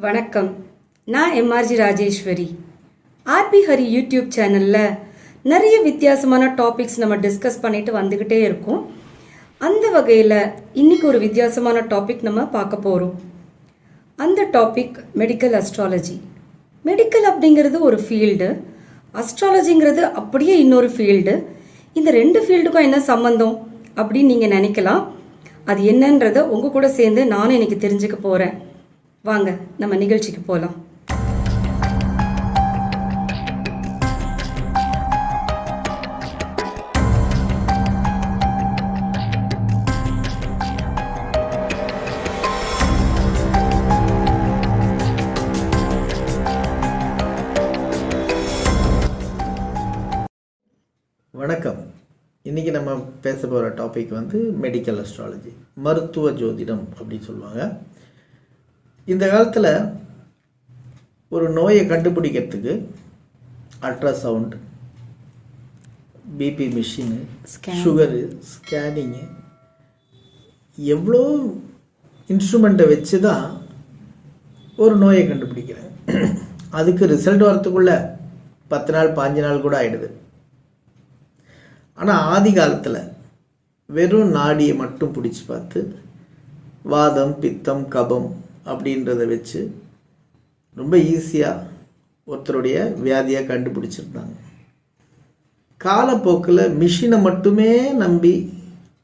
வணக்கம். நான் MRG Rajeswari. RP Hari YouTube சேனலில் நிறைய வித்தியாசமான டாபிக்ஸ் நம்ம டிஸ்கஸ் பண்ணிட்டு வந்துக்கிட்டே இருக்கோம். அந்த வகையில் இன்னைக்கு ஒரு வித்தியாசமான டாபிக் நம்ம பார்க்க போகிறோம். அந்த டாபிக் மெடிக்கல் அஸ்ட்ராலஜி. மெடிக்கல் அப்படிங்கிறது ஒரு ஃபீல்டு, அஸ்ட்ராலஜிங்கிறது அப்படியே இன்னொரு ஃபீல்டு. இந்த ரெண்டு ஃபீல்டுக்கும் என்ன சம்மந்தம் அப்படின்னு நீங்கள் நினைக்கலாம். அது என்னன்றதை உங்கள் கூட சேர்ந்து நானும் இன்னைக்கு தெரிஞ்சுக்க போகிறேன். வாங்க நம்ம நிகழ்ச்சிக்கு போகலாம். வணக்கம். இன்றைக்கி நம்ம பேச போகிற டாபிக் மெடிக்கல் அஸ்ட்ராலஜி, மருத்துவ ஜோதிடம் அப்படின்னு சொல்லுவாங்க. இந்த காலத்தில் ஒரு நோயை கண்டுபிடிக்கிறதுக்கு ultrasound, BP machine, sugar, scanning, எவ்வளோ இன்ஸ்ட்ருமெண்ட்டை வச்சு தான் ஒரு நோயை கண்டுபிடிக்கிறேன். அதுக்கு ரிசல்ட் வரத்துக்குள்ளே 10 நாள் 5 நாள் கூட ஆகிடுது. ஆனால் ஆதி காலத்தில் வெறும் நாடியை மட்டும் பிடிச்சி பார்த்து வாதம், பித்தம், கபம் அப்படின்றத வச்சு ரொம்ப ஈஸியாக ஒருத்தருடைய வியாதியை கண்டுபிடிச்சிருந்தாங்க. காலப்போக்கில் மிஷினை மட்டுமே நம்பி,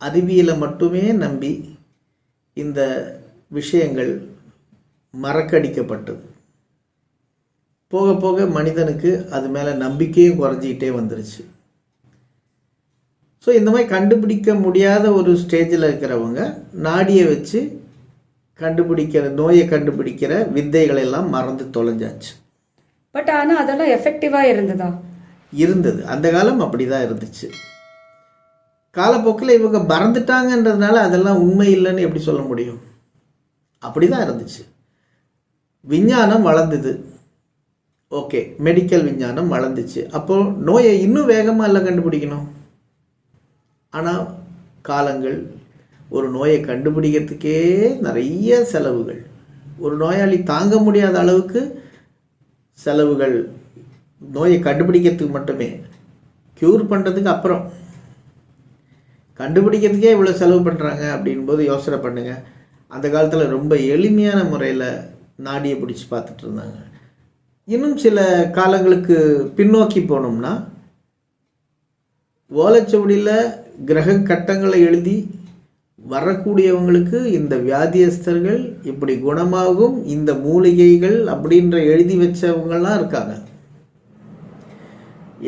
அறிவியலை மட்டுமே நம்பி இந்த விஷயங்கள் மறக்கடிக்கப்பட்டது. போக போக மனிதனுக்கு அது மேலே நம்பிக்கையும் குறைஞ்சிக்கிட்டே வந்துருச்சு. ஸோ இந்த மாதிரி கண்டுபிடிக்க முடியாத ஒரு ஸ்டேஜில் இருக்கிறவங்க நாடியை வச்சு நோயை கண்டுபிடிக்கிற வித்தைகள் எல்லாம் மறந்து தொலைஞ்சாச்சு. பட் ஆனால் அதெல்லாம் எஃபெக்டிவாக இருந்தது. அந்த காலம் அப்படி தான் இருந்துச்சு. காலப்போக்கில் இவங்க மறந்துட்டாங்கன்றதுனால அதெல்லாம் உண்மை இல்லைன்னு எப்படி சொல்ல முடியும்? அப்படி தான் இருந்துச்சு. விஞ்ஞானம் வளர்ந்தது. ஓகே, மெடிக்கல் விஞ்ஞானம் வளர்ந்துச்சு. அப்போது நோயை இன்னும் வேகமாக எல்லாம் கண்டுபிடிக்கணும். ஆனால் காலங்கள், ஒரு நோயை கண்டுபிடிக்கிறதுக்கே நிறைய செலவுகள், ஒரு நோயாளி தாங்க முடியாத அளவுக்கு செலவுகள். நோயை கண்டுபிடிக்கிறதுக்கு மட்டுமே, க்யூர் பண்ணுறதுக்கு அப்புறம் கண்டுபிடிக்கிறதுக்கே இவ்வளோ செலவு பண்ணுறாங்க அப்படின்போது யோசனை பண்ணுங்கள். அந்த காலத்தில் ரொம்ப எளிமையான முறையில் நாடியை பிடிச்சி பார்த்துட்டு இருந்தாங்க. இன்னும் சில காலங்களுக்கு பின்னோக்கி போனோம்னா, ஓலைச்சுவடியில் கிரக கட்டங்களை எழுதி வரக்கூடியவங்களுக்கு இந்த வியாதியஸ்தர்கள் இப்படி குணமாகும், இந்த மூலிகைகள் அப்படின்ற எழுதி வச்சவங்கள்லாம் இருக்காங்க.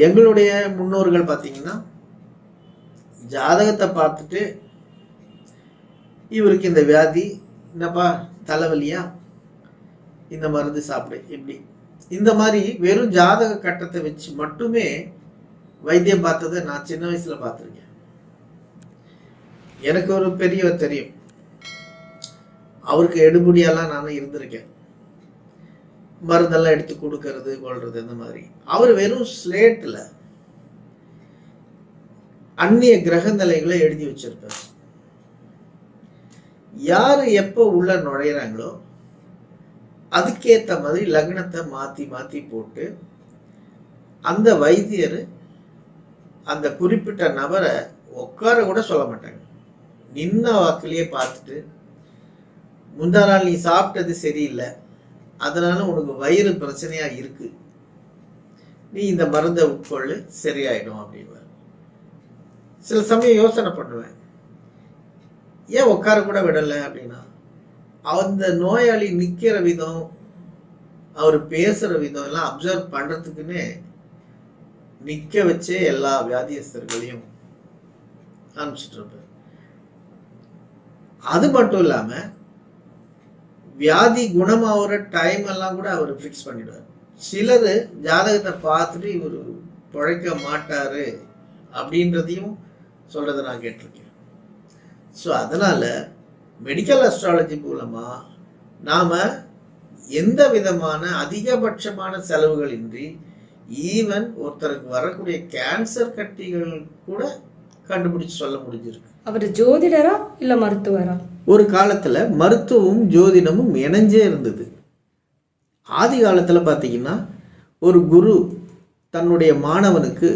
எங்களுடைய முன்னோர்கள் பார்த்தீங்கன்னா ஜாதகத்தை பார்த்துட்டு, இவருக்கு இந்த வியாதி என்னப்பா, தலைவலியா, இந்த மருந்து சாப்பிடு, இப்படி இந்த மாதிரி வெறும் ஜாதக கட்டத்தை வச்சு மட்டுமே வைத்தியம் பார்த்ததை நான் சின்ன வயசில் பார்த்துருக்கேன். எனக்கு ஒரு பெரியவர் தெரியும், அவருக்கு எடுபடியெல்லாம் நான் இருந்திருக்கேன். மருந்தெல்லாம் எடுத்து கொடுக்கறது, கொள்றது, இந்த மாதிரி. அவர் வெறும் ஸ்லேட்டில் அந்நிய கிரக நிலைகளை எழுதி வச்சிருப்பார். யார் எப்போ உள்ள நுழையிறாங்களோ அதுக்கேற்ற மாதிரி லக்னத்தை மாற்றி மாற்றி போட்டு அந்த வைத்தியர் அந்த குறிப்பிட்ட நபரை உட்கார கூட சொல்ல மாட்டாங்க. நின்ன வாக்கிலேயே பார்த்துட்டு, முந்தா நாள் நீ சாப்பிட்டது சரியில்லை, அதனால உனக்கு வயிறு பிரச்சனையா இருக்கு, நீ இந்த மருந்தை உட்கொள்ளு, சரியாயிடும் அப்படின்வார். சில சமயம் யோசனை பண்ணுவேன், ஏன் உட்கார கூட விடலை அப்படின்னா, அந்த நோயாளி நிற்கிற விதம், அவர் பேசுகிற விதம் எல்லாம் அப்சர்வ் பண்ணுறதுக்குன்னே நிற்க வச்சே எல்லா வியாதியஸ்தர்களையும் அனுப்பிச்சிட்டு இருப்பார். அது மட்டும் இல்லாமல் வியாதி குணமாகிற டைம் எல்லாம் கூட அவர் ஃபிக்ஸ் பண்ணிடுவார். சிலர் ஜாதகத்தை பார்த்துட்டு இவர் பிழைக்க மாட்டார் அப்படின்றதையும் சொல்கிறத நான் கேட்டிருக்கேன். ஸோ அதனால் மெடிக்கல் அஸ்ட்ராலஜி மூலமாக நாம் எந்த விதமான அதிகபட்சமான செலவுகள் இன்றி, ஈவன் ஒருத்தருக்கு வரக்கூடிய கேன்சர் கட்டிகள் கூட கண்டுபிடிச்சு சொல்ல முடிஞ்சிருக்கு. அவர் ஜோதிடரா இல்லை மருத்துவரா? ஒரு காலத்தில் மருத்துவமும் ஜோதிடமும் இணைஞ்சே இருந்தது. ஆதி காலத்தில் பார்த்தீங்கன்னா ஒரு குரு தன்னுடைய மாணவனுக்கு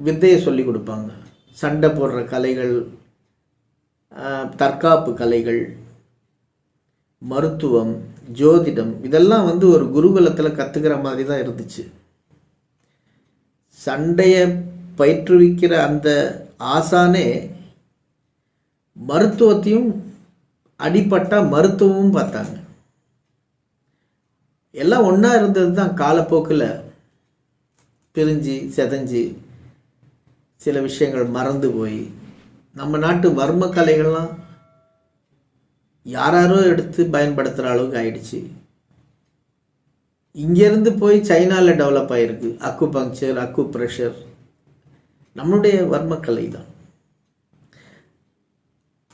வித்தையை சொல்லி கொடுப்பாங்க. சண்டை போடுற கலைகள், தற்காப்பு கலைகள், மருத்துவம், ஜோதிடம், இதெல்லாம் வந்து ஒரு குருகுலத்தில் கற்றுக்கிற மாதிரி தான் இருந்துச்சு. சண்டையை பயிற்றுவிக்கிற அந்த ஆசானே மருத்துவத்தையும் அடிப்பட்டா மருத்துவமும் பார்த்தாங்க. எல்லாம் ஒன்றா இருந்தது தான் காலப்போக்கில் பிரிஞ்சு செதஞ்சு சில விஷயங்கள் மறந்து போய் நம்ம நாட்டு வர்ம கலைகள்லாம் யாராரோ எடுத்து பயன்படுத்துகிற அளவுக்கு ஆயிடுச்சு. இங்கேருந்து போய் சைனாவில் டெவலப் ஆகிருக்கு அக்கு பங்க்சர், அக்கு ப்ரெஷர், நம்மளுடைய வர்மக்கலை தான்.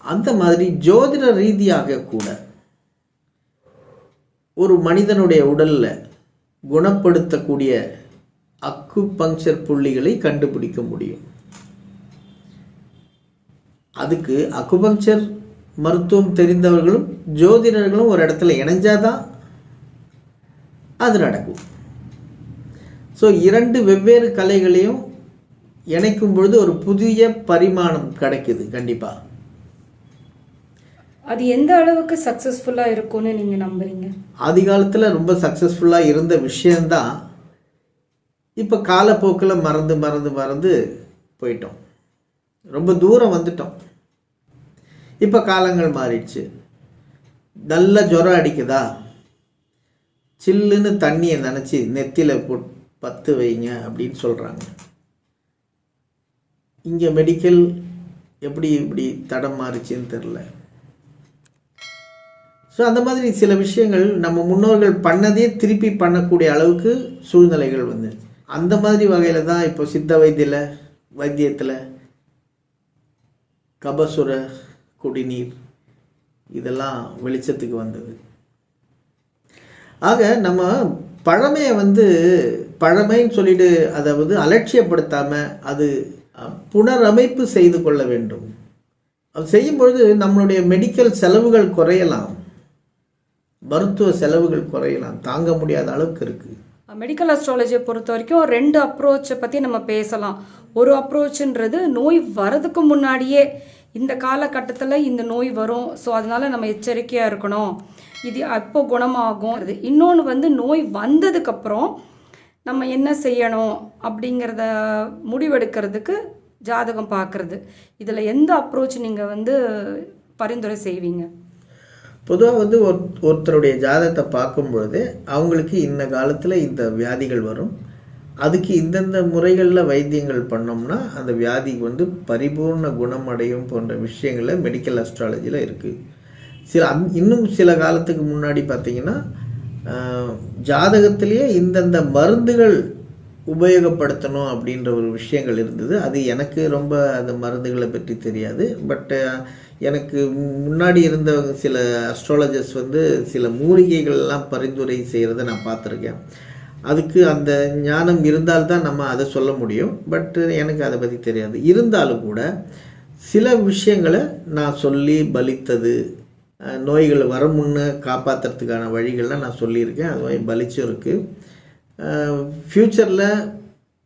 அந்த மாதிரி ஜோதிட ரீதியாக கூட ஒரு மனிதனுடைய உடலில் குணப்படுத்தக்கூடிய அக்கு பங்க்சர் புள்ளிகளை கண்டுபிடிக்க முடியும். அதுக்கு அக்குபங்க்சர் மருத்துவம் தெரிந்தவர்களும் ஜோதிடர்களும் ஒரு இடத்துல இணைஞ்சாதான் அது நடக்கும். ஸோ 2 வெவ்வேறு கலைகளையும் இணைக்கும் பொழுது ஒரு புதிய பரிமாணம் கிடைக்குது. கண்டிப்பாக அது எந்த அளவுக்கு சக்ஸஸ்ஃபுல்லாக இருக்கும்னு நீங்கள் நம்புறீங்க? ஆதி காலத்தில் ரொம்ப சக்ஸஸ்ஃபுல்லாக இருந்த விஷயந்தான் இப்போ காலப்போக்கில் மறந்து மறந்து மறந்து போயிட்டோம். ரொம்ப தூரம் வந்துட்டோம். இப்போ காலங்கள் மாறிடுச்சு. நல்ல ஜுரம் அடிக்குதா, சில்லுன்னு தண்ணியை நினச்சி நெத்தியில் பத்து வைங்க அப்படின்னு சொல்கிறாங்க. இங்கே மெடிக்கல் எப்படி இப்படி தடம் மாறிச்சின்னு தெரில. ஸோ அந்த மாதிரி சில விஷயங்கள் நம்ம முன்னோர்கள் பண்ணதே திருப்பி பண்ணக்கூடிய அளவுக்கு சூழ்நிலைகள் வந்துச்சு. அந்த மாதிரி வகையில் தான் இப்போ சித்த வைத்தியத்தில் கபசுர குடிநீர் இதெல்லாம் வெளிச்சத்துக்கு வந்தது. ஆக நம்ம பழமையை பழமைன்னு சொல்லிட்டு அதை அலட்சியப்படுத்தாமல் அது புனரமைப்பு செய்து கொள்ள வேண்டும். அது செய்யும்பொழுது நம்மளுடைய மெடிக்கல் செலவுகள் குறையலாம், மருத்துவ செலவுகள் குறையலாம். தாங்க முடியாத அளவுக்கு இருக்குது. மெடிக்கல் அஸ்ட்ராலஜியை பொறுத்த வரைக்கும் 2 அப்ரோச்சை பற்றி நம்ம பேசலாம். ஒரு அப்ரோச்சுன்றது நோய் வரதுக்கு முன்னாடியே இந்த காலகட்டத்தில் இந்த நோய் வரும், ஸோ அதனால நம்ம எச்சரிக்கையாக இருக்கணும், இது அப்போ குணமாகும். இன்னொன்று நோய் வந்ததுக்கப்புறம் நம்ம என்ன செய்யணும் அப்படிங்கிறத முடிவெடுக்கிறதுக்கு ஜாதகம் பார்க்குறது. இதில் எந்த அப்ரோச் நீங்கள் பரிந்துரை செய்வீங்க? பொதுவாக ஒருத்தருடைய ஜாதகத்தை பார்க்கும்பொழுது அவங்களுக்கு இந்த காலத்தில் இந்த வியாதிகள் வரும், அதுக்கு இந்தந்த முறைகளில் வைத்தியங்கள் பண்ணோம்னா அந்த வியாதி பரிபூர்ண குணமடையும் போன்ற விஷயங்களில் மெடிக்கல் அஸ்ட்ராலஜியில் இருக்குது. இன்னும் சில காலத்துக்கு முன்னாடி பார்த்திங்கன்னா ஜாதகத்திலேயே இந்தந்த மருந்துகள் உபயோகப்படுத்தணும் அப்படின்ற ஒரு விஷயங்கள் இருந்தது. அது எனக்கு ரொம்ப அந்த மருந்துகளை பற்றி தெரியாது. பட் எனக்கு முன்னாடி இருந்தவங்க சில அஸ்ட்ராலஜர்ஸ் சில மூலிகைகள்லாம் பரிந்துரை செய்கிறத நான் பார்த்துருக்கேன். அதுக்கு அந்த ஞானம் இருந்தால்தான் நம்ம அதை சொல்ல முடியும். பட் எனக்கு அதை பற்றி தெரியாது. இருந்தாலும் கூட சில விஷயங்களை நான் சொல்லி பலித்தது, நோய்கள் வர முன்னே காப்பாற்றுறதுக்கான வழிகள்லாம் நான் சொல்லியிருக்கேன். அது மாதிரி பலிச்சும் இருக்குது. ஃப்யூச்சரில்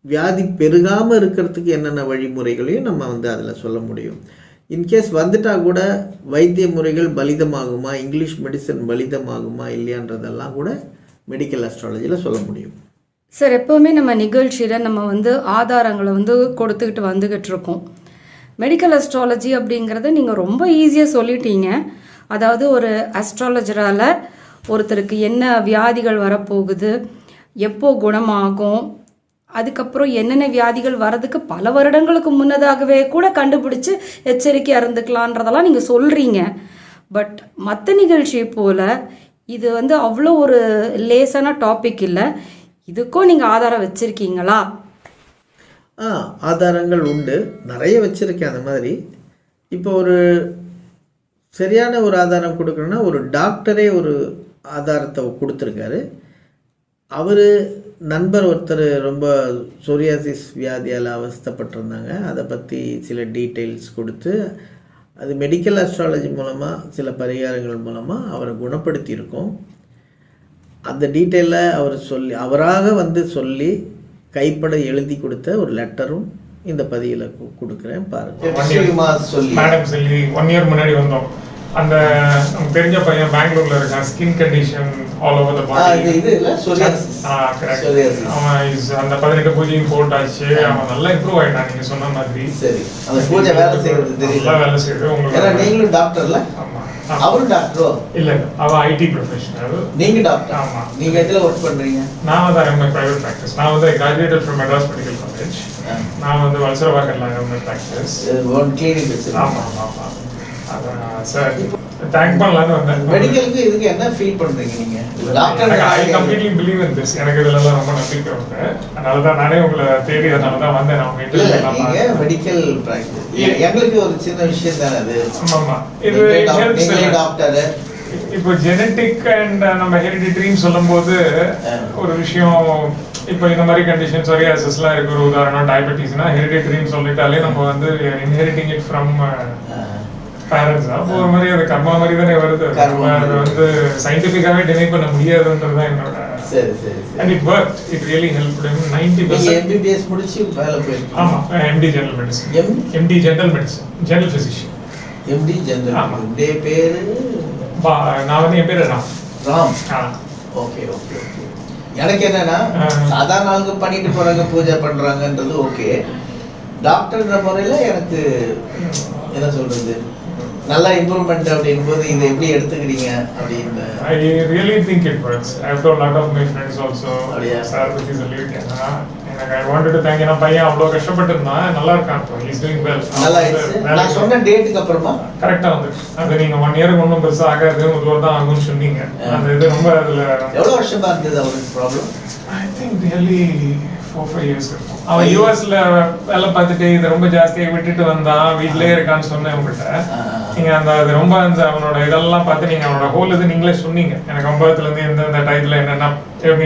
வியாதி பெருகாமல் இருக்கிறதுக்கு என்னென்ன வழிமுறைகளையும் நம்ம அதில் சொல்ல முடியும். இன்கேஸ் வந்துட்டால் கூட வைத்திய முறைகள் பலிதமாகுமா, இங்கிலீஷ் மெடிசன் பலிதமாகுமா இல்லையான்றதெல்லாம் கூட மெடிக்கல் அஸ்ட்ராலஜியில் சொல்ல முடியும். சார், எப்போவுமே நம்ம நிகழ்ச்சியில் நம்ம ஆதாரங்களை கொடுத்துக்கிட்டு வந்துக்கிட்டு இருக்கோம். மெடிக்கல் அஸ்ட்ராலஜி அப்படிங்கிறத நீங்கள் ரொம்ப ஈஸியாக சொல்லிட்டீங்க. அதாவது ஒரு அஸ்ட்ராலஜரால் ஒருத்தருக்கு என்ன வியாதிகள் வரப்போகுது, எப்போ குணமாகும், அதுக்கப்புறம் என்னென்ன வியாதிகள் வர்றதுக்கு பல வருடங்களுக்கு முன்னதாகவே கூட கண்டுபிடிச்சி எச்சரிக்கையாக இருந்துக்கலான்றதெல்லாம் நீங்கள் சொல்கிறீங்க. பட் மற்ற நிகழ்ச்சியை போல் இது அவ்வளோ ஒரு லேசான டாபிக் இல்லை. இதுக்கும் நீங்கள் ஆதாரம் வச்சுருக்கீங்களா? ஆதாரங்கள் உண்டு, நிறைய வச்சுருக்கேன். அந்த மாதிரி இப்போ ஒரு சரியான ஒரு ஆதாரம் கொடுக்கணுன்னா ஒரு டாக்டரே ஒரு ஆதாரத்தை கொடுத்துருக்காரு. அவர் நண்பர் ஒருத்தர் ரொம்ப சொரியாசிஸ் வியாதியால் அவஸ்தைப்பட்டிருந்தாங்க. அதை பற்றி சில டீட்டெயில்ஸ் கொடுத்து அது மெடிக்கல் அஸ்ட்ராலஜி மூலமாக சில பரிகாரங்கள் மூலமாக அவரை குணப்படுத்தியிருக்கோம். அந்த டீட்டெயிலில் அவர் அவராக வந்து சொல்லி கைப்பட எழுதி கொடுத்த ஒரு லெட்டரும் இந்த பதிவில் கொடுக்குறேன் பாருங்கள். சொல்லி மேடம் சொல்லி 1 இயர் முன்னாடி வந்தோம். அந்த நமக்கு தெரிஞ்ச பையன் பெங்களூர்ல இருக்கான், skin condition all over the body. இது இல்ல சொரியாசிஸ். கரெக்ட். அவன் அந்த 18 பூஜையும் போட்டாச்சு. அவன் நல்லா இம்ப்ரூவ் ஆயிட்டான் நீங்க சொன்ன மாதிரி. சரி, அந்த பூஜை வேலை செய்யறது தெரியல. வேலை செய்யறது உங்களுக்கு. ஏன்னா நீங்களும் டாக்டர்ல? ஆமா. அவரும் டாக்டரோ? இல்ல அவன் ஐடி ப்ரொஃபஷனல். நீங்க டாக்டர்? ஆமா. நீங்க எதுல வர்க் பண்றீங்க? நான் வந்து எம்ஏ பிரைவேட் பிராக்டிஸ். நான் வந்து graduated from Madras medical college. நான் வந்து வல்சரவாக்கல்ல எம்ஏ பிராக்டிஸ். ஒன் கிளினிக் வச்சிருக்கீங்க? ஆமா ஆமா. சார் தேங்க் பண்ணலாம்னு வந்தேன். மெடிக்கலுக்கு இதுக்கு என்ன ஃபீல் பண்றீங்க நீங்க? Doctor I completely believe in this. எனக்கு இதெல்லாம் ரொம்ப நம்பிக்கை உண்டு. அதனால தான் நானே உங்களை தேடி அதனால தான் வந்தேன். நான் உங்ககிட்ட நீங்க மெடிக்கல் பிராக்டிஸ் எங்களுக்கு ஒரு சின்ன விஷயம் தானே அது. ஆமா, இது நீங்களே டாக்டர். இப்போ ஜெனடிக் அண்ட் நம்ம ஹெரிடிட்டரின்னு சொல்லும்போது ஒரு விஷயம், இப்போ இந்த மாதிரி கண்டிஷன் சொரியாசிஸ்லாம் இருக்கு. ஒரு உதாரணம் டயபெட்டிஸ்னா ஹெரிடிட்டரின்னு சொல்லிட்டாலே நம்ம வந்து இன்ஹெரிட்டிங் இட் ஃப்ரம் பேரண்ட்ஸ். அப்போ ஒரு மாதிரி அது கர்மா மாதிரி தானே வருது. அது வந்து சயின்டிஃபிக்காவே டினை பண்ண முடியாதுன்றது தான் என்னோட. சரி சரி. And it worked. It really helped him 90%. MBBS முடிச்சு வேலை போயிருக்கீங்க? ஆமா, MD general medicine. MD general medicine, general physician. MD general. ஆமா. உங்க பேரு? நான் வந்து என் பேரு ராம். Okay okay okay. எனக்கு என்னன்னா சாதாரண ஆளுங்க பண்ணிட்டு போறாங்க, பூஜை பண்றாங்கன்றது ஓகே. டாக்டர்ன்ற முறையில எனக்கு என்ன சொல்றது, நல்ல இம்ப்ரூவ்மெண்ட் அப்படிங்கும்போது இதை எப்படி எடுத்துக்கிறீங்க அப்படின்னு. I really think it works. I have told a lot of my friends also. Sir, this is a lead. எனக்கு I wanted to thank you. பையன் அவ்வளோ கஷ்டப்பட்டு இருந்தான், நல்லா இருக்கான். He is doing well. நல்லா இருக்கு. நான் சொன்ன டேட்டுக்கு அப்புறமா கரெக்டா வந்துச்சு. அது நீங்க 1 இயருக்கு ஒன்றும் பெருசாக ஆகாது, 1 வருஷம் தான் ஆகும்னு சொன்னீங்க. அந்த இது ரொம்ப அதில் எவ்வளோ வருஷமா இருந்தது அவருக்கு problem? I think really 4-5 years இருக்கும். அவன் யூஎஸ்ல வேலை பார்த்துட்டு இதை ரொம்ப ஜாஸ்தியாக விட்டுட்டு வந்தான், வீட்டிலே இருக்கான்னு சொன்னேன் உங்கள்கிட்ட. நீங்க அந்த அது ரொம்ப அந்த அவனோட இதெல்லாம் பார்த்து நீங்க அவனோட ஹோல் இது நீங்களே சொன்னீங்க. எனக்கு 9த்துல இருந்து எந்தெந்த டயத்துல என்னென்ன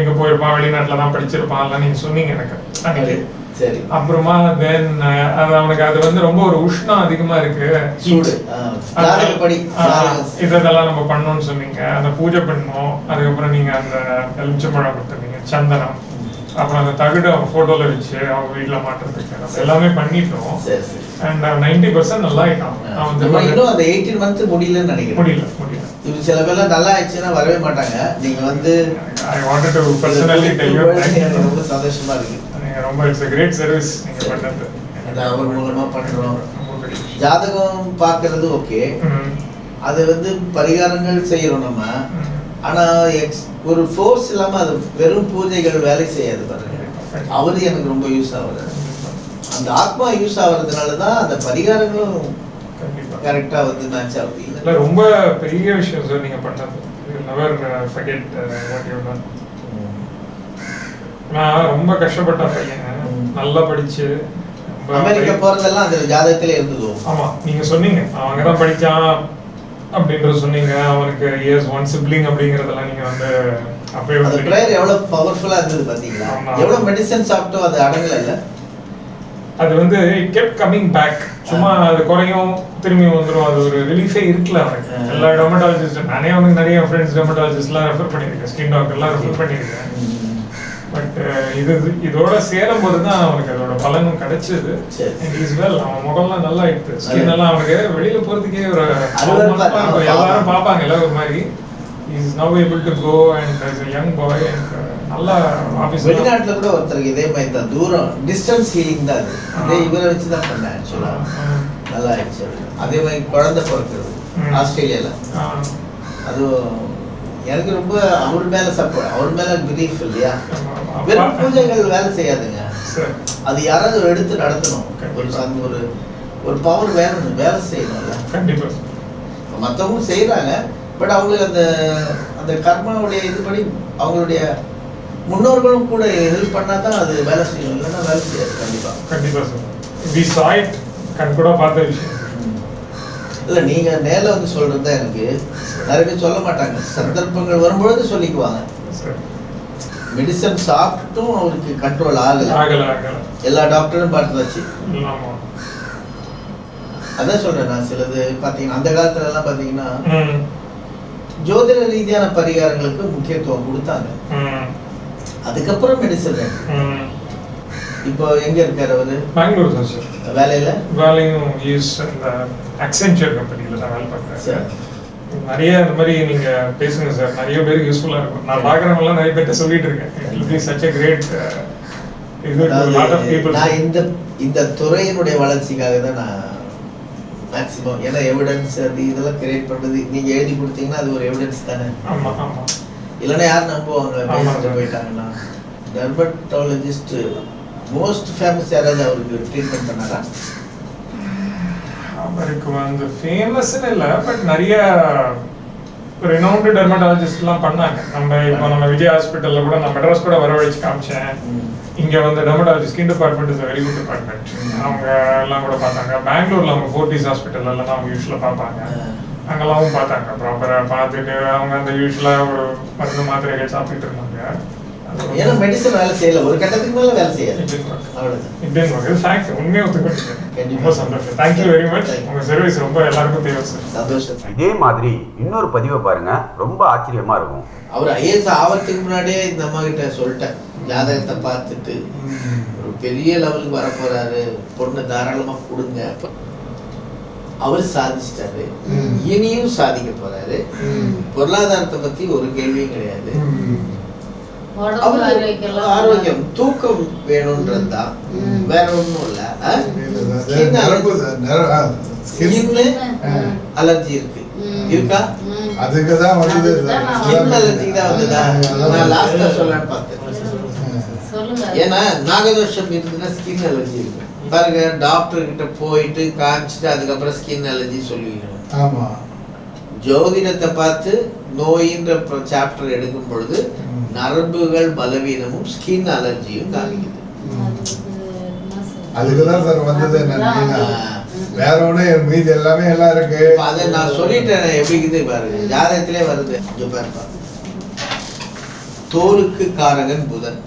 எங்க போயிருப்பான், வெளிநாட்டுல தான் படிச்சிருப்பான் எல்லாம் நீங்க சொன்னீங்க எனக்கு அன்னைக்கு. சரி. அப்புறமா தென் அது அவனுக்கு அது வந்து ரொம்ப ஒரு உஷ்ணம் அதிகமா இருக்கு, இதெல்லாம் நம்ம பண்ணணும்னு சொன்னீங்க. அந்த பூஜை பண்ணோம். அதுக்கப்புறம் நீங்க அந்த எலுமிச்சம்பழம் கொடுத்துருந்தீங்க, சந்தனம், அப்புறம் அந்த தகுடு அவன் போட்டோல வச்சு அவங்க வீட்டுல மாட்டுறதுக்கு எல்லாமே பண்ணிட்டோம். அண்ட் 90% நல்லா ஆயிட்டான். இன்னும் அந்த 18 month முடியலன்னு நினைக்கிறேன். முடியல. இது சில பேர்லாம் நல்லா ஆயிடுச்சுன்னா வரவே மாட்டாங்க. நீங்க வந்து I wanted to personally tell you ரொம்ப சந்தோஷமா இருக்கு. நீங்க ரொம்ப இட்ஸ் a great service நீங்க பண்ணது. அது அவர் மூலமா பண்றோம். ஜாதகம் பார்க்கிறது ஓகே, அது வந்து பரிகாரங்கள் செய்யறோம் நம்ம. ஆனா ஒரு ஃபோர்ஸ் இல்லாம அது வெறும் பூஜைகள் வேலை செய்யாது பாருங்க. அவரு எனக்கு ரொம்ப யூஸ் ஆகுது. அந்த ஆத்மா யூஸ் ஆகுறதுனால தான் அந்த பரிகாரங்களும் கரெக்டா வந்து மேட்ச் ஆகுது. இல்ல ரொம்ப பெரிய விஷயம் சார் நீங்க பண்ணது. Never forget what you done. நான் ரொம்ப கஷ்டப்பட்ட பையன், நல்லா படிச்சு அமெரிக்கா போறதெல்லாம் அந்த ஜாதகத்திலே இருந்தது. ஆமா, நீங்க சொன்னீங்க அவங்க தான் படிச்சான் அப்படின்றது சொன்னீங்க. அவனுக்கு இயர்ஸ் ஒன் சிப்ளிங் அப்படிங்கறதெல்லாம் நீங்க வந்து அப்பவே அந்த பிரேயர் எவ்வளவு பவர்ஃபுல்லா இருந்தது பாத்தீங்களா? எவ்வளவு மெடிசன் சாப்பிட்டோ அது அடங்கல இல்ல. அது வந்து இட் கெப்ட் கமிங் பேக். சும்மா அது குறையும் திரும்பி வந்துடும். அது ஒரு ரிலீஃபே இருக்குல்ல அவனுக்கு. எல்லா டெர்மட்டாலஜிஸ்ட் நானே அவனுக்கு நிறைய ஃப்ரெண்ட்ஸ் டெர்மட்டாலஜிஸ்ட்லாம் ரெஃபர் பண்ணியிருக்கேன், ஸ்கின் டாக்டர்லாம் ரெஃபர் பண்ணியிருக்கேன். பட் இதோட சேரும் போது தான் அவனுக்கு அதோட பலனும் கிடைச்சது. அவன் முகம்லாம் நல்லா ஆயிடுது, ஸ்கின் எல்லாம் அவனுக்கு வெளியில போறதுக்கே ஒரு எல்லாரும் பார்ப்பாங்க எல்லாம் ஒரு மாதிரி. Is now able to go and as a young boy and நல்லா ஆபீஸ். வெளிநாட்டுல கூட ஒருத்தருக்கு இதே மாதிரி தான், தூரம் டிஸ்டன்ஸ் ஹீலிங் தான் அது. இதே இவரை வச்சு தான் பண்ணேன் ஆக்சுவலா. நல்லா ஆயிடுச்சு. அதே மாதிரி குழந்தை பிறக்கிறது ஆஸ்திரேலியால. அதுவும் எனக்கு ரொம்ப அவர் மேல சப்போர்ட், அவர் மேல பிலீஃப் இல்லையா. வெறும் பூஜைகள் வேலை செய்யாதுங்க, அது யாராவது எடுத்து நடத்தணும். ஒரு பவர் வேணும், வேலை செய்யணும்ல. கண்டிப்பா மற்றவங்க செய்யறாங்க, பட் அவங்களுக்கு அந்த அந்த கர்மாவுடைய இதுபடி அவங்களுடைய முன்னோர்களும் கூட ஹெல்ப் பண்ணா தான் அது வேலை செய்யணும், இல்லைன்னா வேலை செய்யாது. கண்டிப்பா கண்டிப்பா சார். வி சா இட், கண் கூட பார்த்த விஷயம் இல்லை. நீங்க நேரில் வந்து சொல்றது தான் எனக்கு நிறைய பேர் சொல்ல மாட்டாங்க. சந்தர்ப்பங்கள் வரும்பொழுது சொல்லிக்குவாங்க. மெடிசன் சாப்பிட்டும் அவருக்கு கண்ட்ரோல் ஆகல. எல்லா டாக்டரும் பார்த்தாச்சு. அதான் சொல்றேன் நான். சிலது பாத்தீங்கன்னா அந்த காலத்துல எல்லாம் பாத்தீங்கன்னா ஜோதிட ரீதியான பரிகாரங்களுக்கு முக்கியத்துவம் கொடுத்தாங்க. அதுக்கப்புறம் மெடிசன். இப்போ எங்க இருக்காரு அவரு? பெங்களூர் தான் சார். வேலையும் அக்சென்ச்சர் கம்பெனியில் தான் வேலை பார்க்குறேன். நிறைய இந்த மாதிரி நீங்க பேசுங்க சார், நிறைய பேருக்கு யூஸ்ஃபுல்லா இருக்கும். நான் பார்க்குறவங்கலாம் நிறைய பேர்ட்ட சொல்லிட்டு இருக்கேன். It will be such a great நான் இந்த துறையினுடைய வளர்ச்சிக்காக தான் நான் மேக்ஸிமம், ஏன்னா எவிடன்ஸ் அது இதெல்லாம் கிரியேட் பண்றது நீங்க எழுதி கொடுத்தீங்கன்னா அது ஒரு எவிடன்ஸ் தானே. ஆமா ஆமா. இல்லைன்னா யார் நம்புவாங்க பேசிட்டு போயிட்டாங்கன்னா. டெர்மட்டாலஜிஸ்ட் மோஸ்ட் ஃபேமஸ் யாராவது அவருக்கு ட்ரீட்மெண்ட் பண்ணாரா? அவருக்கு வந்து ஃபேமஸ்ன்னு இல்லை, பட் நிறைய ரெனவுண்டு டெர்மட்டாலஜிஸ்ட்லாம் பண்ணாங்க. நம்ம விஜய் ஹாஸ்பிட்டலில் கூட நான் மெட்ராஸ் கூட வரவழைச்சு காமிச்சேன். இங்கே வந்து dermatology skin department is very good department. அவங்க எல்லாம் கூட பார்த்தாங்க. பெங்களூரில் அவங்க ஃபோர்டிஸ் ஹாஸ்பிட்டல்லாம் தான் அவங்க யூஸ்வலாக பார்ப்பாங்க. அங்கெல்லாம் பார்த்தாங்க. ப்ராப்பராக பார்த்துட்டு அவங்க அந்த யூஸ்வலாக ஒரு மருந்து மாத்திரைகள் சாப்பிட்டுட்டு இருந்தாங்க. ஏன்னா மெடிசன் வேலை செய்யல, ஒரு கட்டத்துக்கு மேல வேலை செய்யாது. அவ்வளவுதான். உண்மையை ஒத்துக்கிட்டு ரொம்ப சந்தோஷம். Thank you very much. உங்க சர்வீஸ் ரொம்ப எல்லாருக்கும் தேவை சார். சந்தோஷம். இதே மாதிரி இன்னொரு பதிவை பாருங்க, ரொம்ப ஆச்சரியமா இருக்கும். அவர் ஐஏஎஸ் ஆவறதுக்கு முன்னாடியே இந்த அம்மா கிட்ட சொல்லிட்டேன், ஜாதகத்தை பார்த்துட்டு ஒரு பெரிய லெவலுக்கு வர போறாரு, பொண்ணு தாராளமா கொடுங்க. அவர் சாதிச்சிட்டாரு, இனியும் சாதிக்க போறாரு. பொருளாதாரத்தை பத்தி ஒரு கேள்வியும் கிடையாது. ஆரோக்கியம், தூக்கம் வேணும்ன்றதுதான், வேற ஒண்ணும் இல்ல. அலர்ஜி இருக்கு, இருக்கா? அதுக்குதான் வந்து ஸ்கின் அலர்ஜிக்கு தான் வந்ததா? நான் லாஸ்டா சொல்லலான்னு பார்த்தேன். ஏன்னா நாகதோஷம் இருந்ததுன்னா ஸ்கின் அலர்ஜி இருக்கு பாருங்க. டாக்டர் கிட்ட போயிட்டு காமிச்சிட்டு அதுக்கப்புறம் ஸ்கின் அலர்ஜி சொல்லிக்கணும். ஆமா. ஜோதிடத்தை பார்த்து நோயின்ற சாப்டர் எடுக்கும் பொழுது நரம்புகள் பலவீனமும் ஸ்கின் அலர்ஜியும் காமிக்குது. அதுக்குதான் சார் வந்தது. வேற ஒண்ணு மீதி எல்லாமே எல்லாம் இருக்கு. அதை நான் சொல்லிட்டேன் எப்படி இருக்குது பாருங்க, ஜாதகத்திலே வருது. இங்க பாருப்பா, தோலுக்கு காரகன் புதன்,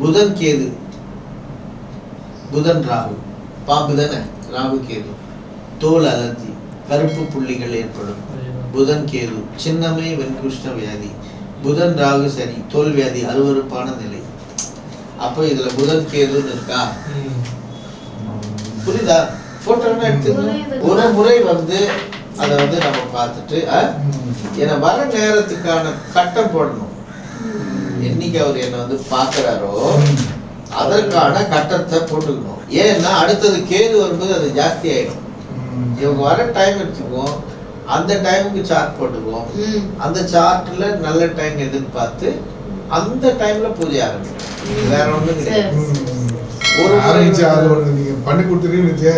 புதன் கேது, புதன் ராகு, பாம்பு தானே ராகு கேது. தோல் அலர்ஜி, கருப்பு புள்ளிகள் ஏற்படும். புதன் கேது, சின்னமே வெண்குஷ்ண வியாதி. புதன் ராகு சனி, தோல் வியாதி, அருவருப்பான நிலை. அப்போ இதுல புதன் கேதுன்னு இருக்கா? புரியுதா? போட்டோ எடுத்து ஒரு முறை வந்து அதை வந்து நம்ம பார்த்துட்டு என்னை வர நேரத்துக்கான கட்டம் போடணும். என்னைக்கு அவர் என்னை வந்து பார்க்குறாரோ அதற்கான கட்டத்தை போட்டுக்கணும். ஏன்னா அடுத்தது கேது வரும்போது அது ஜாஸ்தி ஆயிடும். இவங்க வர டைம் எடுத்துக்குவோம், அந்த டைமுக்கு சார்ட் போட்டுக்குவோம். அந்த சார்ட்ல நல்ல டைம் எதிர்பார்த்து அந்த டைம்ல பூஜை ஆரம்பிக்கும். வேற ஒண்ணும் கிடையாது. ஒரு நீங்க பண்ணி கொடுத்துருக்கீங்க,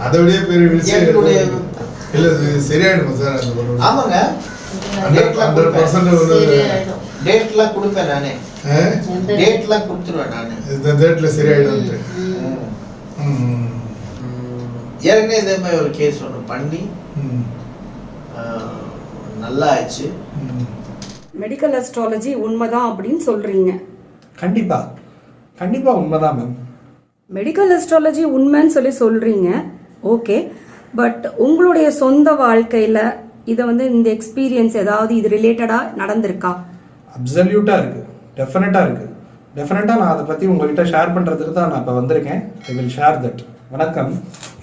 அதை விட பெரிய விஷயம் இல்ல. சரியாயிடுமா சார்? ஆமாங்க, 100% டேட்லாம் கொடுப்பேன் நானே. டேட்லாம் கொடுத்துருவேன் நானே. இந்த டேட்ல சரியாயிடும். ஏற்கனவே இதே மாதிரி ஒரு கேஸ் ஒன்று பண்ணி நல்லா ஆயிடுச்சு. மெடிக்கல் அஸ்ட்ராலஜி உண்மைதான் அப்படின்னு சொல்றீங்க? கண்டிப்பா கண்டிப்பா உண்மைதான் மேம். மெடிக்கல் அஸ்ட்ராலஜி உண்மைன்னு சொல்றீங்க, ஓகே. பட் உங்களுடைய சொந்த வாழ்க்கையில் இதை வந்து இந்த எக்ஸ்பீரியன்ஸ் ஏதாவது இது ரிலேட்டடாக நடந்திருக்கா? அப்சல்யூட்டாக இருக்குது, டெஃபினட்டாக இருக்குது. டெஃபினட்டாக நான் அதை பற்றி உங்கள்கிட்ட ஷேர் பண்ணுறதுக்கு தான் நான் இப்போ வந்திருக்கேன். I will share that. வணக்கம்,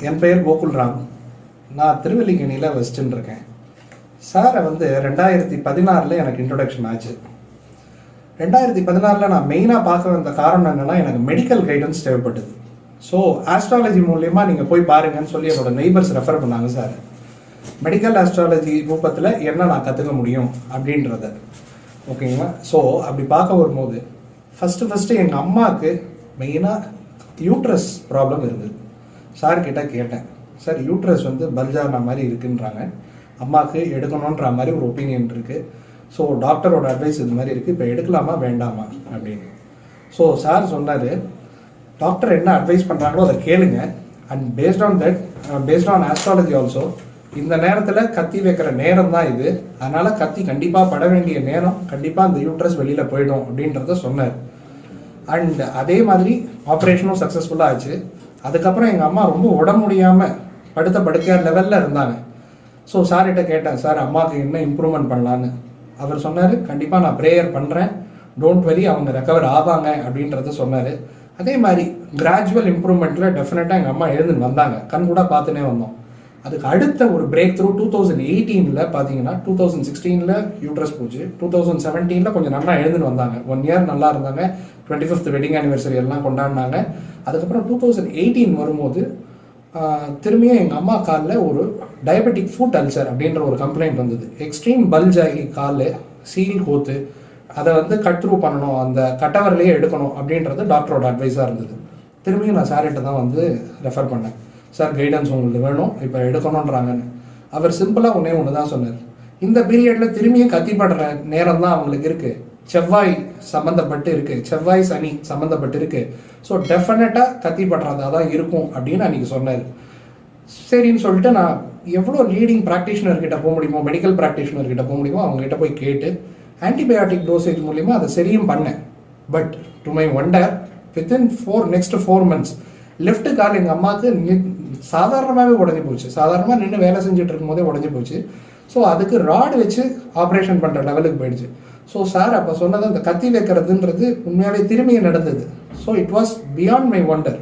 என் பெயர் கோகுல்ராம். நான் திருவல்லிக்கேணியில் வசிச்சுன்னு இருக்கேன். சாரை வந்து 2016 எனக்கு இன்ட்ரொடக்ஷன் ஆச்சு. 2016 நான் மெயினாக பார்க்க வந்த காரணம் என்னென்னா, எனக்கு மெடிக்கல் கைடன்ஸ் தேவைப்பட்டது. ஸோ ஆஸ்ட்ராலஜி மூலயமா நீங்கள் போய் பாருங்கன்னு சொல்லி என்னோட நெய்பர்ஸ் ரெஃபர் பண்ணாங்க. சார், மெடிக்கல் ஆஸ்ட்ராலஜி ரூபத்தில் என்ன நான் கற்றுக்க முடியும் அப்படின்றத, ஓகேங்களா? ஸோ அப்படி பார்க்க வரும்போது ஃபஸ்ட்டு எங்கள் அம்மாவுக்கு மெயினாக யூட்ரஸ் ப்ராப்ளம் இருந்தது. சார்கிட்ட கேட்டேன், சார் யூட்ரஸ் வந்து பல்ஜான மாதிரி இருக்குன்றாங்க, அம்மாவுக்கு எடுக்கணுன்ற மாதிரி ஒரு ஒப்பீனியன் இருக்குது. ஸோ டாக்டரோட அட்வைஸ் இது மாதிரி இருக்குது, இப்போ எடுக்கலாமா வேண்டாமா அப்படின்னு. ஸோ சார் சொன்னார், டாக்டர் என்ன அட்வைஸ் பண்ணுறாங்களோ அதை கேளுங்க. And based on astrology also, இந்த நேரத்தில் கத்தி வைக்கிற நேரம் தான் இது, அதனால் கத்தி கண்டிப்பாக பட வேண்டிய நேரம், கண்டிப்பாக அந்த யூட்ரஸ் வெளியில் போயிடும் அப்படின்றத சொன்னார். அண்ட் அதே மாதிரி ஆப்ரேஷனும் சக்ஸஸ்ஃபுல்லாக ஆச்சு. அதுக்கப்புறம் எங்கள் அம்மா ரொம்ப உடம்பு முடியாமல் படுக்கையார் லெவலில் இருந்தாங்க. ஸோ சார்கிட்ட கேட்டேன், சார் அம்மாவுக்கு என்ன இம்ப்ரூவ்மெண்ட் பண்ணலான்னு. அவர் சொன்னார், கண்டிப்பாக நான் ப்ரேயர் பண்ணுறேன், டோன்ட் வெரி, அவங்க ரெக்கவர் ஆவாங்க அப்படின்றத சொன்னார். அதே மாதிரி கிராஜுவல் இம்ப்ரூவ்மெண்ட்டில் டெஃபினட்டாக எங்கள் அம்மா எழுந்துன்னு வந்தாங்க, கண் கூட பார்த்துனே வந்தோம். அதுக்கு அடுத்த ஒரு பிரேக் த்ரூ 2018 பார்த்தீங்கன்னா 2016 யூட்ரஸ் போச்சு, 2017 கொஞ்சம் நல்லா எழுந்துன்னு வந்தாங்க, 1 இயர் நல்லா இருந்தாங்க, 25th வெட்டிங் ஆனிவர்சரி எல்லாம் கொண்டாடினாங்க. அதுக்கப்புறம் 2018 வரும்போது திரும்பியும் எங்கள் அம்மா காலில் ஒரு டயபெட்டிக் ஃபுட் அல்சர் அப்படின்ற ஒரு கம்ப்ளைண்ட் வந்தது. எக்ஸ்ட்ரீம் பல்ஜ் ஆகி காலில் சீல் கோத்து அதை வந்து கட் த்ரூ பண்ணணும், அந்த கட்டவரிலேயே எடுக்கணும் அப்படின்றது டாக்டரோட அட்வைஸாக இருந்தது. திரும்பியும் நான் சார்கிட்ட தான் வந்து ரெஃபர் பண்ணேன், சார் கைடன்ஸ் உங்களுக்கு வேணும், இப்போ எடுக்கணுன்றாங்கன்னு. அவர் சிம்பிளாக ஒன்று தான் சொன்னார், இந்த பீரியடில் திரும்பியும் கத்திப்படுற நேரம் தான் அவங்களுக்கு இருக்குது, செவ்வாய் சம்மந்தப்பட்டு இருக்குது, செவ்வாய் சனி சம்மந்தப்பட்டு இருக்குது, ஸோ டெஃபினட்டாக கத்திப்படுறதா தான் இருக்கும் அப்படின்னு அன்றைக்கி சொன்னார். சரின்னு சொல்லிட்டு நான் எவ்வளோ லீடிங் ப்ராக்டிஷனர்கிட்ட போக முடியுமோ, மெடிக்கல் ப்ராக்டிஷனர்கிட்ட போக முடியுமோ அவங்ககிட்ட போய் கேட்டு ஆன்டிபயோட்டிக் டோசேஜ் மூலிமா அதை சரியும் பண்ணேன். But to my wonder within next 4 months left கால் எங்கள் அம்மாவுக்கு சாதாரணமாகவே உடஞ்சி போச்சு, சாதாரணமாக நின்று வேலை செஞ்சுட்டு இருக்கும் போதே உடஞ்சி போச்சு. ஸோ அதுக்கு ராடு வச்சு ஆப்ரேஷன் பண்ணுற லெவலுக்கு போயிடுச்சு. ஸோ சார் அப்போ சொன்னது அந்த கத்தி வைக்கிறதுன்றது உண்மையாலே திரும்பியும் நடந்தது. So it was beyond my wonder.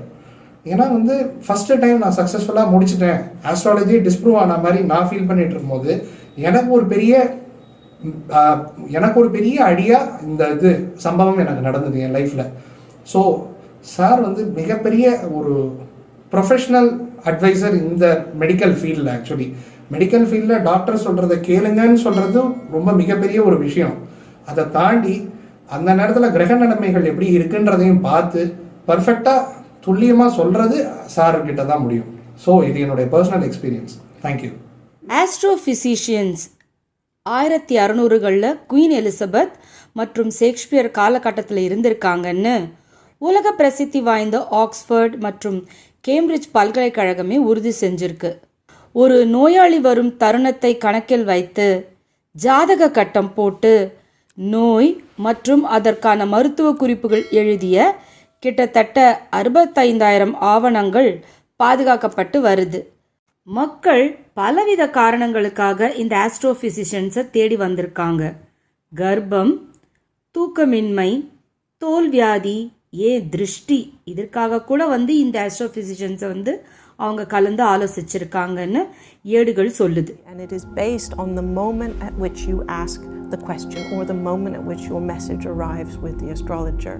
ஏன்னா வந்து ஃபஸ்ட்டு டைம் நான் சக்ஸஸ்ஃபுல்லாக முடிச்சுட்டேன், ஆஸ்ட்ராலஜி டிஸ்ப்ரூவ் ஆன மாதிரி நான் ஃபீல் பண்ணிட்டு இருக்கும்போது எனக்கு ஒரு பெரிய அடியாக இந்த சம்பவம் எனக்கு நடந்தது என் லைஃப்பில். ஸோ சார் வந்து மிகப்பெரிய ஒரு ப்ரொஃபஷ்னல் அட்வைசர் இந்த மெடிக்கல் ஃபீல்டில். ஆக்சுவலி மெடிக்கல் ஃபீல்டில் டாக்டர் சொல்கிறத கேளுங்கன்னு சொல்கிறது ரொம்ப மிகப்பெரிய ஒரு விஷயம். அதை தாண்டி அந்த நேரத்தில் கிரக நிலைமைகள் எப்படி இருக்குன்றதையும் பார்த்து பர்ஃபெக்டாக துல்லியமாக சொல்கிறது சார்கிட்ட தான் முடியும். ஸோ இது என்னுடைய பர்சனல் எக்ஸ்பீரியன்ஸ். தேங்க்யூ. ஆஸ்ட்ரோஃபிசிஷியன்ஸ் 1600களில் குயின் எலிசபெத் மற்றும் ஷேக்ஸ்பியர் காலகட்டத்தில் இருந்திருக்காங்கன்னு உலக பிரசித்தி வாய்ந்த ஆக்ஸ்ஃபோர்ட் மற்றும் கேம்பிரிட்ஜ் பல்கலைக்கழகமே உறுதி செஞ்சிருக்கு. ஒரு நோயாளி வரும் தருணத்தை கணக்கில் வைத்து ஜாதக கட்டம் போட்டு நோய் மற்றும் அதற்கான மருத்துவ குறிப்புகள் எழுதிய கிட்டத்தட்ட 65,000 ஆவணங்கள் பாதுகாக்கப்பட்டு வருது. மக்கள் பலவித காரணங்களுக்காக இந்த ஆஸ்ட்ரோஃபிசிஷியன்ஸை தேடி வந்திருக்காங்க. கர்ப்பம், தூக்கமின்மை, தோல்வியாதி, திருஷ்டி, இதற்காக கூட வந்து இந்த ஆஸ்ட்ரோஃபிசிஷியன்ஸை வந்து அவங்க கலந்து ஆலோசிச்சிருக்காங்கன்னு ஏடுகள் சொல்லுது. And it is based on the moment at which you ask the question or the moment at which your message arrives with the astrologer.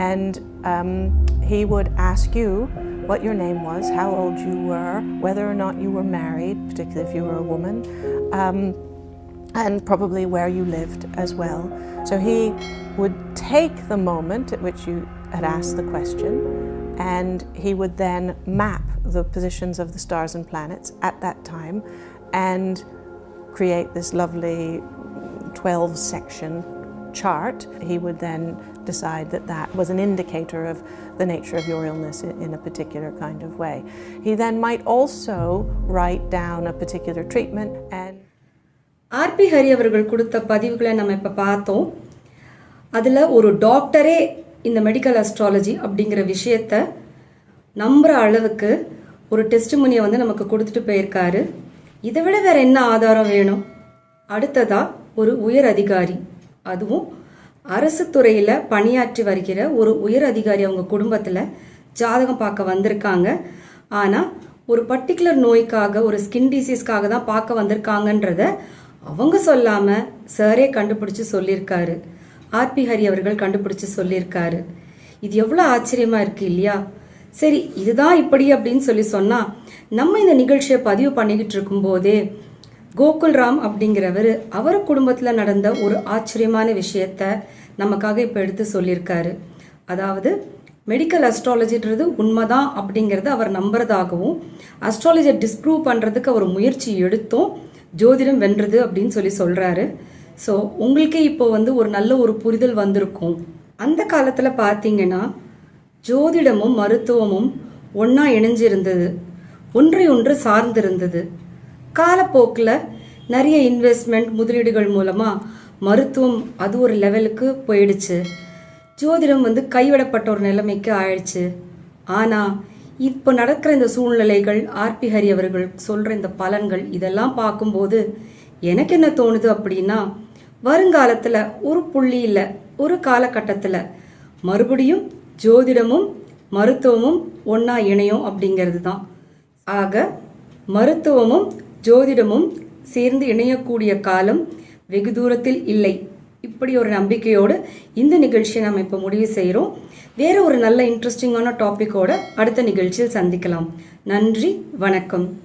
And he would ask you what your name was, how old you were, whether or not you were married, particularly if you were a woman, and probably where you lived as well. So he would take the moment at which you had asked the question, and he would then map the positions of the stars and planets at that time and create this lovely 12-section chart. He would then decide that that was an indicator of the nature of your illness in a particular kind of way. He then might also write down a particular treatment. And RP Hari அவர்கள் கொடுத்த பதிவுகளை நம்ம இப்போ பார்த்தோம். அதில் ஒரு டாக்டரே இந்த மெடிக்கல் அஸ்ட்ராலஜி அப்படிங்கிற விஷயத்தை நம்புகிற அளவுக்கு ஒரு டெஸ்டிமோனியை வந்து நமக்கு கொடுத்துட்டு போயிருக்காரு. இதை விட வேறு என்ன ஆதாரம் வேணும்? அடுத்ததாக ஒரு உயர் அதிகாரி, அதுவும் அரசு துறையில் பணியாற்றி வருகிற ஒரு உயர் அதிகாரி அவங்க குடும்பத்தில் ஜாதகம் பார்க்க வந்திருக்காங்க. ஆனால் ஒரு பர்டிகுலர் நோய்க்காக, ஒரு ஸ்கின் டிசீஸ்க்காக தான் பார்க்க வந்திருக்காங்கன்றத அவங்க சொல்லாமல் சாரே கண்டுபிடிச்சி சொல்லியிருக்காரு. ஆர்பி ஹரி அவர்கள் கண்டுபிடிச்சி சொல்லியிருக்காரு. இது எவ்வளோ ஆச்சரியமாக இருக்குது இல்லையா? சரி, இதுதான் இப்படி அப்படின்னு சொன்னால் நம்ம இந்த நிகழ்ச்சியை பதிவு பண்ணிக்கிட்டு இருக்கும்போதே கோகுல்ராம் அப்படிங்கிறவர் அவர் குடும்பத்தில் நடந்த ஒரு ஆச்சரியமான விஷயத்த நமக்காக இப்போ எடுத்து சொல்லியிருக்காரு. அதாவது மெடிக்கல் அஸ்ட்ராலஜின்றது உண்மைதான் அப்படிங்கிறத அவர் நம்புறதாகவும், அஸ்ட்ராலஜியை டிஸ்ப்ரூவ் பண்ணுறதுக்கு அவர் முயற்சி எடுத்தும் ஜோதிடம் வென்றது அப்படின்னு சொல்கிறாரு. ஸோ உங்களுக்கே இப்போ வந்து ஒரு நல்ல ஒரு புரிதல் வந்திருக்கும். அந்த காலத்தில் பார்த்தீங்கன்னா ஜோதிடமும் மருத்துவமும் ஒன்றா இணைஞ்சிருந்தது, ஒன்றை ஒன்று சார்ந்திருந்தது. காலப்போக்கில் நிறைய இன்வெஸ்ட்மெண்ட் முதலீடுகள் மூலமாக மருத்துவம் அது ஒரு லெவலுக்கு போயிடுச்சு. ஜோதிடம் வந்து கைவிடப்பட்ட ஒரு நிலைமைக்கு ஆயிடுச்சு. ஆனால் இப்போ நடக்கிற இந்த சூழ்நிலைகள், ஆர்பி ஹரி அவர்கள் சொல்கிற இந்த பலன்கள் இதெல்லாம் பார்க்கும்போது எனக்கு என்ன தோணுது அப்படின்னா, வருங்காலத்தில் ஒரு புள்ளியில் ஒரு காலகட்டத்தில் மறுபடியும் ஜோதிடமும் மருத்துவமும் ஒன்றா இணையும் அப்படிங்கிறது தான். ஆக மருத்துவமும் ஜோதிடமும் சேர்ந்து இணையக்கூடிய காலம் வெகு தூரத்தில் இல்லை. இப்படி ஒரு நம்பிக்கையோடு இந்த நிகழ்ச்சியை நம்ம இப்போ முடிவு செய்கிறோம். வேறு ஒரு நல்ல இன்ட்ரெஸ்டிங்கான டாப்பிக்கோட அடுத்த நிகழ்ச்சியில் சந்திக்கலாம். நன்றி, வணக்கம்.